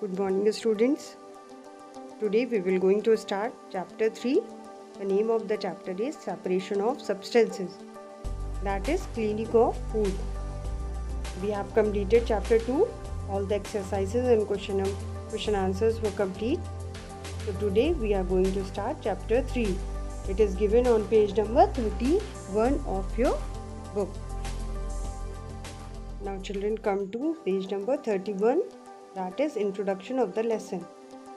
Good morning, students. Today we will going to start chapter 3. The name of the chapter is Separation of Substances. That is cleaning of food. We have completed chapter 2. All the exercises and question answers were complete. So today we are going to start chapter 3. It is given on page number 31 of your book. Now children, come to page number 31. That is introduction of the lesson.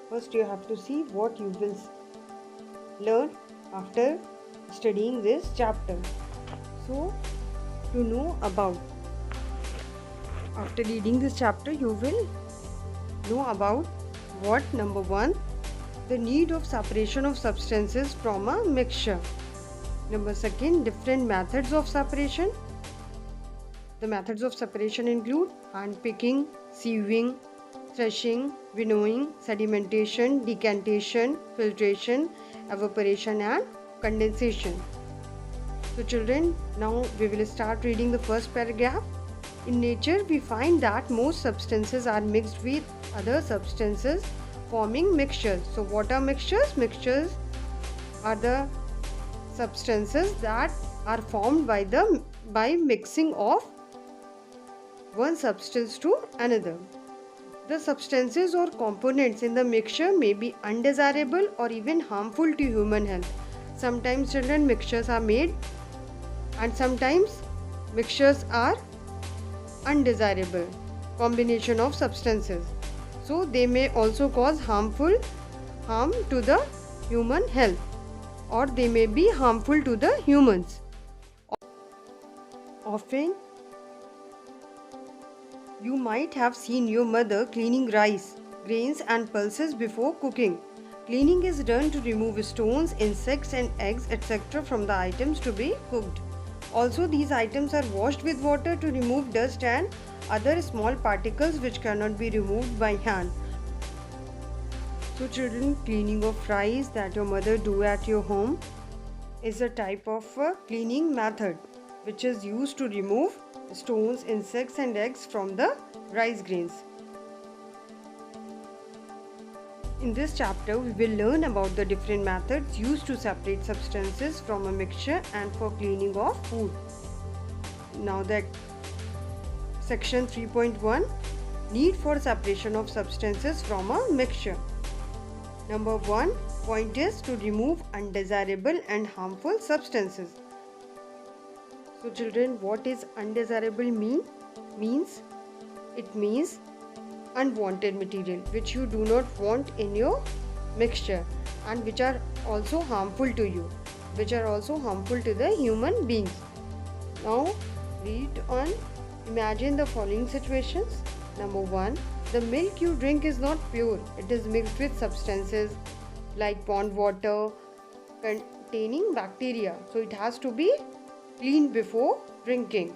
First you have to see what you will learn after studying this chapter. So to know about, after reading this chapter, you will know about what? Number 1, the need of separation of substances from a mixture. Number 2, different methods of separation. The methods of separation include hand picking, sieving, threshing, winnowing, sedimentation, decantation, filtration, evaporation and condensation. So children, now we will start reading the first paragraph. In nature, we find that most substances are mixed with other substances, forming mixtures. So what are mixtures? Mixtures are the substances that are formed by mixing of one substance to another. The substances or components in the mixture may be undesirable or even harmful to human health. Sometimes children, mixtures are made and sometimes mixtures are undesirable combination of substances. So they may also cause harm to the human health, or they may be harmful to the humans. Often you might have seen your mother cleaning rice, grains and pulses before cooking. Cleaning is done to remove stones, insects and eggs etc. from the items to be cooked. Also, these items are washed with water to remove dust and other small particles which cannot be removed by hand. So children, cleaning of rice that your mother do at your home is a type of cleaning method which is used to remove stones, insects and eggs from the rice grains. In this chapter, we will learn about the different methods used to separate substances from a mixture and for cleaning of food. Now the section 3.1, need for separation of substances from a mixture. Number 1 point is to remove undesirable and harmful substances. So children, what is undesirable mean? It means unwanted material which you do not want in your mixture and which are also harmful to you, which are also harmful to the human beings. Now read on. Imagine the following situations. Number 1, the milk you drink is not pure. It is mixed with substances like pond water containing bacteria. So it has to be cleaned before drinking.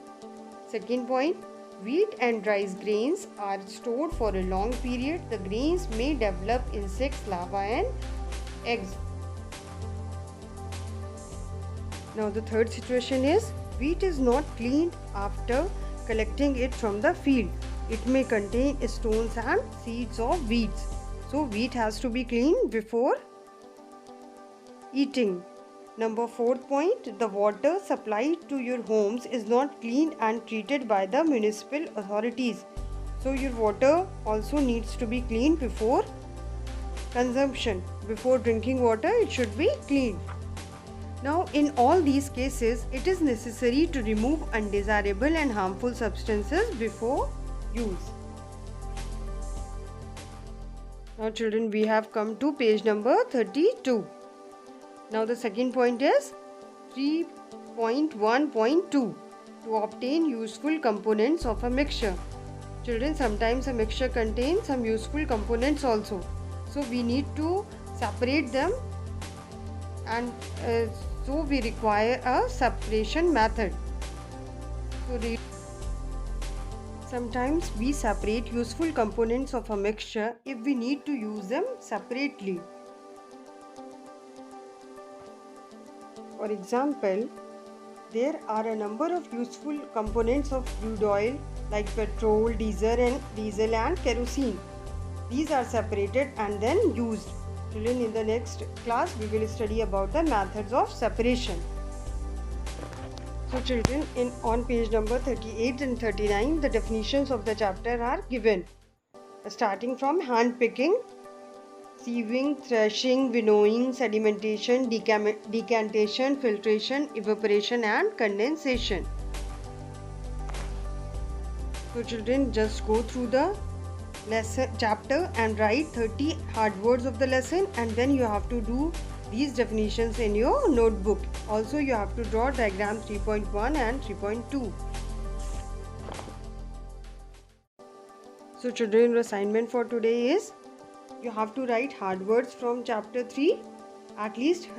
Second point, wheat and rice grains are stored for a long period. The grains may develop insects, larvae and eggs. Now the third situation is, wheat is not cleaned after collecting it from the field. It may contain stones and seeds of weeds. So wheat has to be cleaned before eating. Number 4 point, the water supplied to your homes is not cleaned and treated by the municipal authorities. So your water also needs to be cleaned before consumption. Before drinking water, it should be cleaned. Now in all these cases, it is necessary to remove undesirable and harmful substances before use. Now children, we have come to page number 32. Now the second point is 3.1.2, to obtain useful components of a mixture. Children, sometimes a mixture contains some useful components also. So we need to separate them, and so we require a separation method. So sometimes we separate useful components of a mixture if we need to use them separately. For example, there are a number of useful components of crude oil like petrol, diesel and kerosene. These are separated and then used. Children, in the next class we will study about the methods of separation. So children, on page number 38 and 39, the definitions of the chapter are given. Starting from hand picking, sieving, threshing, winnowing, sedimentation, decantation, filtration, evaporation and condensation. So children, just go through the lesson chapter and write 30 hard words of the lesson, and then you have to do these definitions in your notebook. Also you have to draw diagram 3.1 and 3.2. So children, your assignment for today is you have to write hard words from chapter 3. At least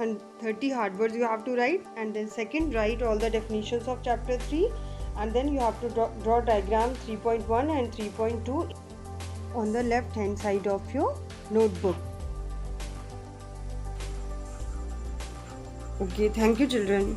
30 hard words you have to write, and then second, write all the definitions of chapter 3, and then you have to draw diagram 3.1 and 3.2 on the left hand side of your notebook. Okay, thank you children.